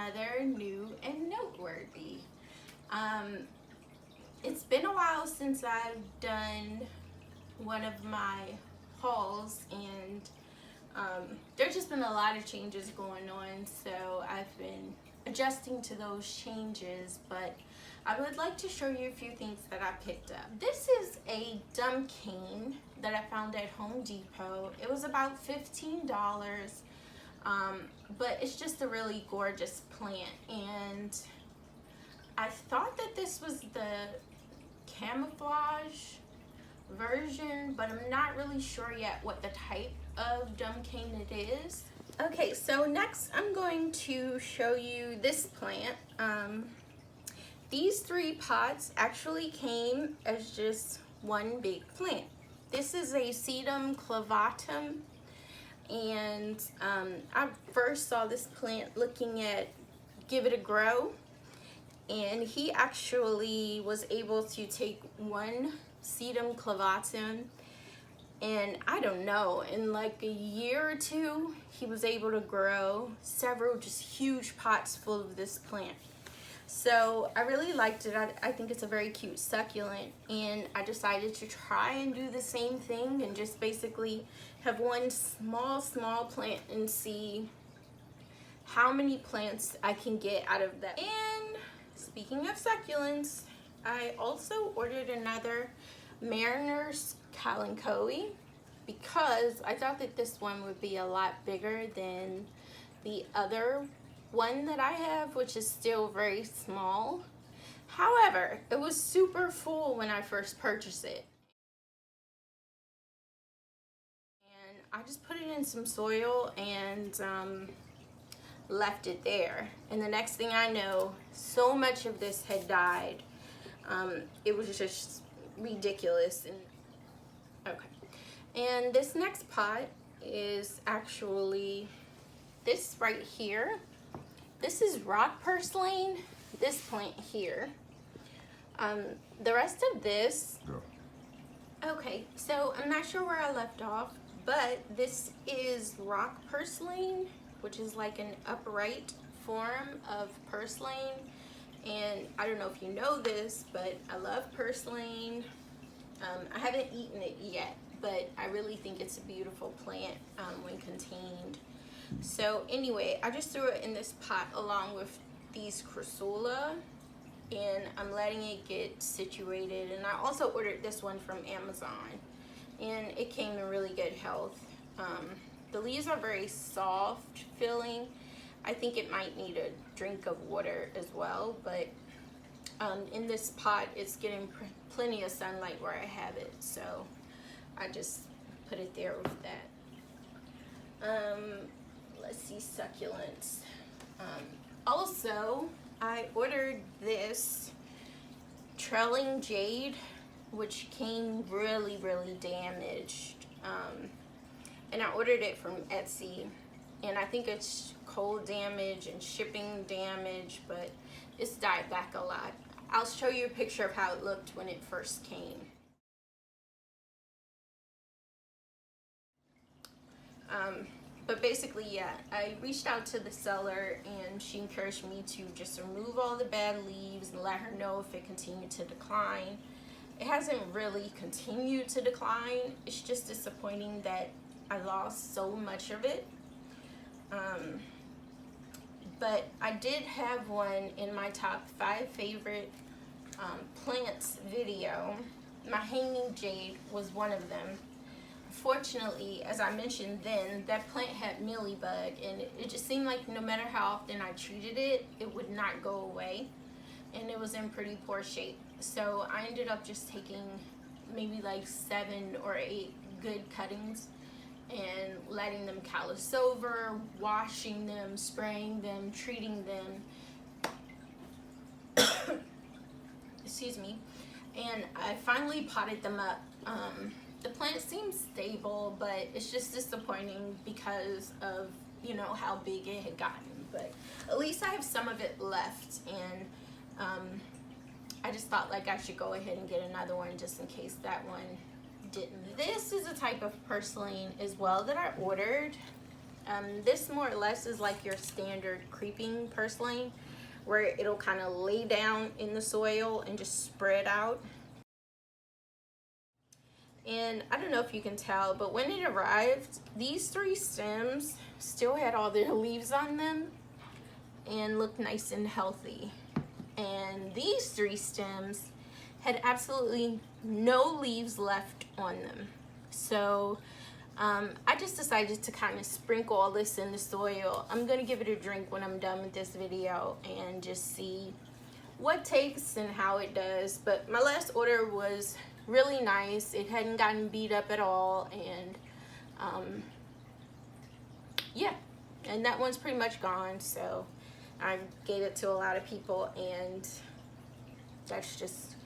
another new and noteworthy. It's been a while since I've done one of my hauls, and there's just been a lot of changes going on, so I've been adjusting to those changes, but I would like to show you a few things that I picked up. This is a dumb cane that I found at Home Depot. It was about $15, but it's just a really gorgeous plant, and I thought that this was the camouflage version, but I'm not really sure yet what the type of dumb cane it is. Okay, so next I'm going to show you this plant. These 3 pots actually came as just one big plant. This is a Sedum Cloveum, and I first saw this plant looking at Give It a Grow, and he actually was able to take one Sedum Cloveum, and I don't know, in like a year or 2 he was able to grow several just huge pots full of this plant. So I really liked it. I think it's a very cute succulent, and I decided to try and do the same thing and just basically have one small plant and see how many plants I can get out of that. And speaking of succulents, I also ordered another Mariner's Colin Cowie because I thought that this one would be a lot bigger than the other one that I have, which is still very small. However, it was super full when I first purchased it. And I just put it in some soil and left it there. And the next thing I know, so much of this had died. It was just ridiculous. And okay, and this next pot is actually this right here. This is rock purslane, this plant here. The rest of this, okay, so I'm not sure where I left off, but this is rock purslane, which is like an upright form of purslane. And I don't know if you know this, but I love purslane. I haven't eaten it yet, but I really think it's a beautiful plant when contained. So anyway, I just threw it in this pot along with these crassula, and I'm letting it get situated. And I also ordered this one from Amazon, and it came in really good health. The leaves are very soft feeling. I think it might need a drink of water as well, but in this pot it's getting plenty of sunlight where I have it, so I just put it there with that. Let's see, succulents. Also, I ordered this Troweling Jade, which came really damaged. And I ordered it from Etsy, and I think it's cold damage and shipping damage, but it's died back a lot. I'll show you a picture of how it looked when it first came. But basically, yeah, I reached out to the seller, and she encouraged me to just remove all the bad leaves and let her know if it continued to decline. It hasn't really continued to decline. It's just disappointing that I lost so much of it. But I did have one in my top 5 favorite plants video. My hanging jade was one of them. Fortunately, as I mentioned then, that plant had mealybug, and it just seemed like no matter how often I treated it, it would not go away, and it was in pretty poor shape. So I ended up just taking maybe like 7 or 8 good cuttings and letting them callus over, washing them, spraying them, treating them. Excuse me. And I finally potted them up. The plant seems stable, but it's just disappointing because of, you know, how big it had gotten. But at least I have some of it left, and I just thought like I should go ahead and get another one just in case that one didn't. This is a type of purslane as well that I ordered. This more or less is like your standard creeping purslane, where it'll kind of lay down in the soil and just spread out. And I don't know if you can tell, but when it arrived, these 3 stems still had all their leaves on them and looked nice and healthy. And these 3 stems had absolutely no leaves left on them. So I just decided to kind of sprinkle all this in the soil. I'm gonna give it a drink when I'm done with this video and just see what takes and how it does. But my last order was really nice. It hadn't gotten beat up at all, and yeah, and that one's pretty much gone. So I gave it to a lot of people, and that's just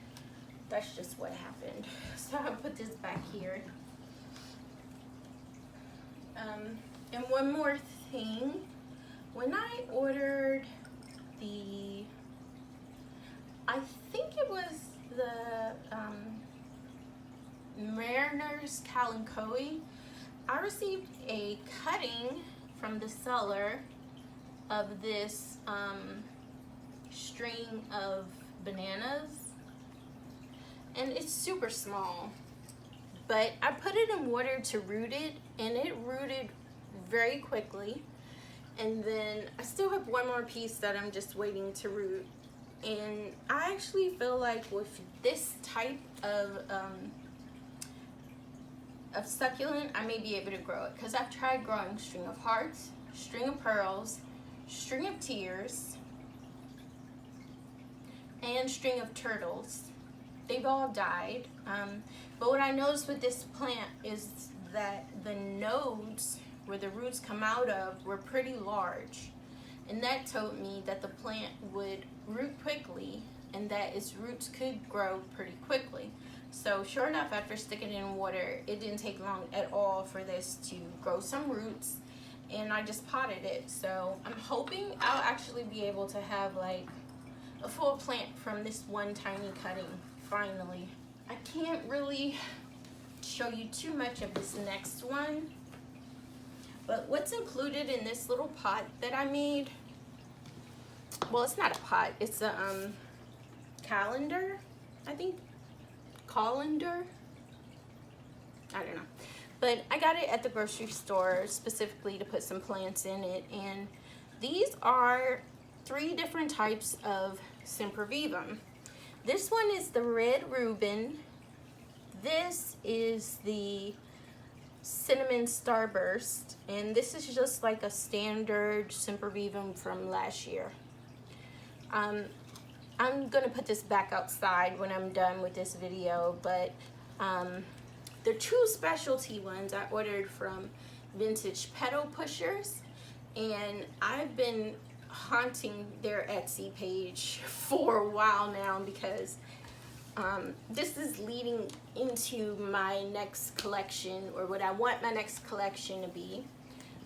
what happened. So I'll put this back here. And one more thing, when I ordered I think it was the Mariner's Colin Cowie, I received a cutting from the seller of this string of bananas, and it's super small, but I put it in water to root it, and it rooted very quickly. And then I still have one more piece that I'm just waiting to root, and I actually feel like with this type of succulent, I may be able to grow it, because I've tried growing string of hearts, string of pearls, string of tears, and string of turtles. They've all died. But what I noticed with this plant is that the nodes where the roots come out of were pretty large, and that told me that the plant would root quickly and that its roots could grow pretty quickly. So sure enough, after sticking it in water, it didn't take long at all for this to grow some roots, and I just potted it. So I'm hoping I'll actually be able to have like a full plant from this one tiny cutting finally. I can't really show you too much of this next one, but what's included in this little pot that I made, well, it's not a pot, it's a calendar, I think. Colander, I don't know, but I got it at the grocery store specifically to put some plants in it. And these are 3 different types of Sempervivum. This one is the red Reuben. This is the cinnamon starburst, and this is just like a standard Sempervivum from last year. I'm gonna put this back outside when I'm done with this video, but the 2 specialty ones I ordered from Vintage Petal Pushers, and I've been haunting their Etsy page for a while now, because this is leading into my next collection, or what I want my next collection to be,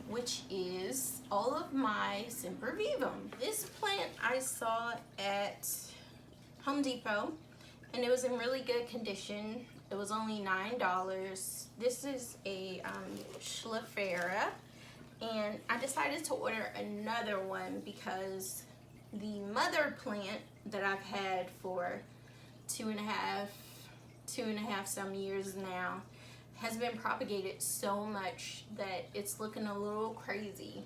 which is all of my Sempervivum. This plant I saw at Home Depot, and it was in really good condition. It was only $9. This is a Schflerra, and I decided to order another one because the mother plant that I've had for two and a half some years now has been propagated so much that it's looking a little crazy.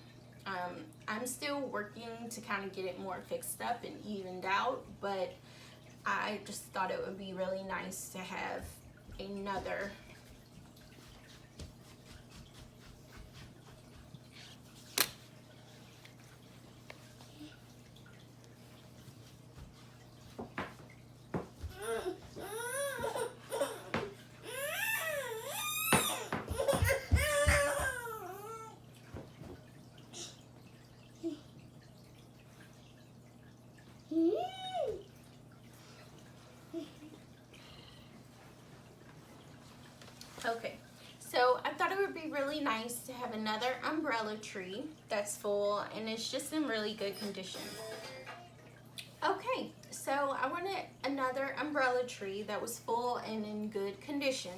I'm still working to kind of get it more fixed up and evened out, but I just thought it would be really nice to have another. Okay, so I thought it would be really nice to have another umbrella tree that's full and it's just in really good condition. Okay, so I wanted another umbrella tree that was full and in good condition.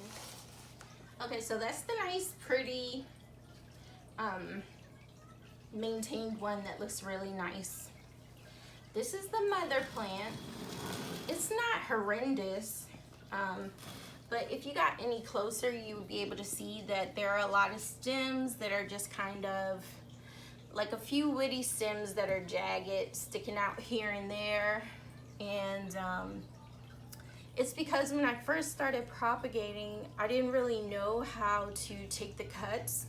Okay, so that's the nice, pretty maintained one that looks really nice. This is the mother plant. It's not horrendous, but if you got any closer, you would be able to see that there are a lot of stems that are just kind of like a few woody stems that are jagged, sticking out here and there. And it's because when I first started propagating, I didn't really know how to take the cuts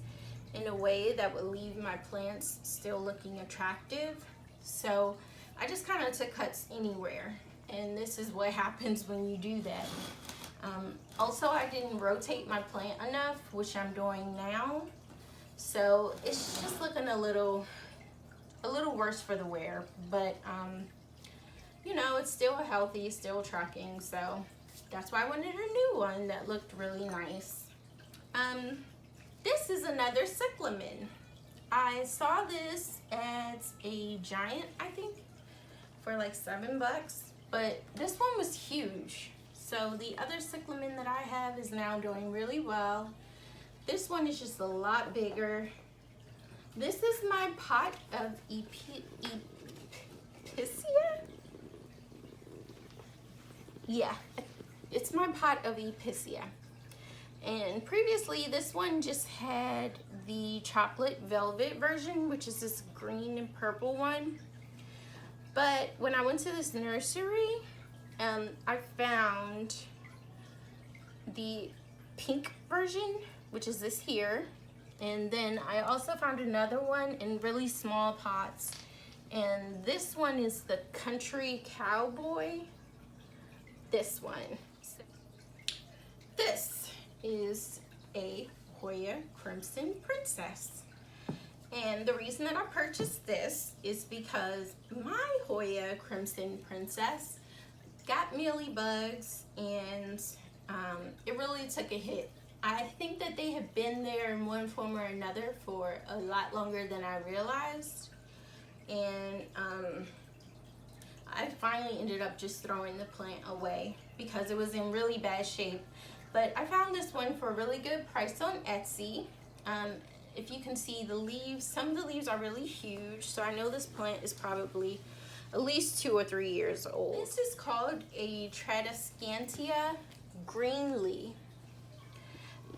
in a way that would leave my plants still looking attractive. So I just kind of took cuts anywhere, and this is what happens when you do that. Also, I didn't rotate my plant enough, which I'm doing now, so it's just looking a little worse for the wear, but you know, it's still healthy, still trucking, so that's why I wanted a new one that looked really nice. This is another Cyclamen. I saw this at a Giant, I think, for like $7, but this one was huge. So the other Cyclamen that I have is now doing really well. This one is just a lot bigger. This is my pot of Episcia? Yeah, it's my pot of Episcia. And previously this one just had the chocolate velvet version, which is this green and purple one. But when I went to this nursery, I found the pink version, which is this here. And then I also found another one in really small pots. And this one is the Country Cowboy. This one. This is a Hoya Crimson Princess. And the reason that I purchased this is because my Hoya Crimson Princess got mealybugs, and it really took a hit. I think that they have been there in one form or another for a lot longer than I realized. And I finally ended up just throwing the plant away because it was in really bad shape. But I found this one for a really good price on Etsy. If you can see the leaves, some of the leaves are really huge, so I know this plant is probably at least 2 or 3 years old. This is called a Tradescantia greenly.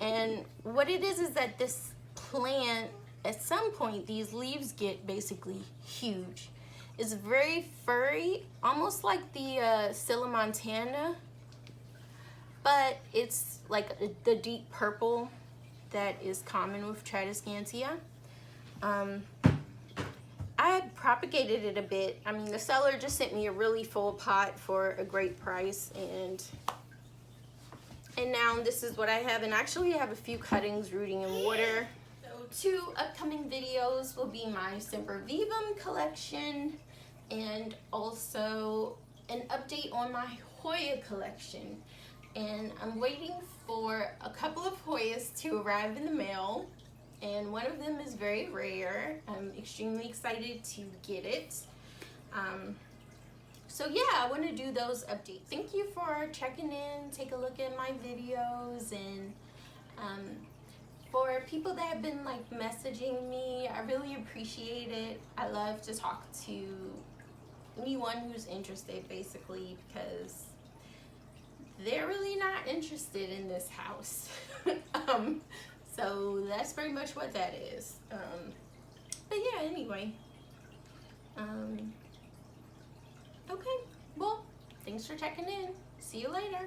And what it is that this plant, at some point, these leaves get basically huge. It's very furry, almost like the Scylla montana, but it's like the deep purple that is common with Tradescantia. I propagated it a bit. I mean, the seller just sent me a really full pot for a great price, and now this is what I have. And actually I have a few cuttings rooting in water. So 2 upcoming videos will be my Sempervivum collection and also an update on my Hoya collection. And I'm waiting for a couple of Hoyas to arrive in the mail, and one of them is very rare. I'm extremely excited to get it. So yeah, I want to do those updates. Thank you for checking in, take a look at my videos, and for people that have been like messaging me, I really appreciate it. I love to talk to anyone who's interested, basically, because they're really not interested in this house. So that's pretty much what that is. But yeah, anyway. Okay, well, thanks for checking in. See you later.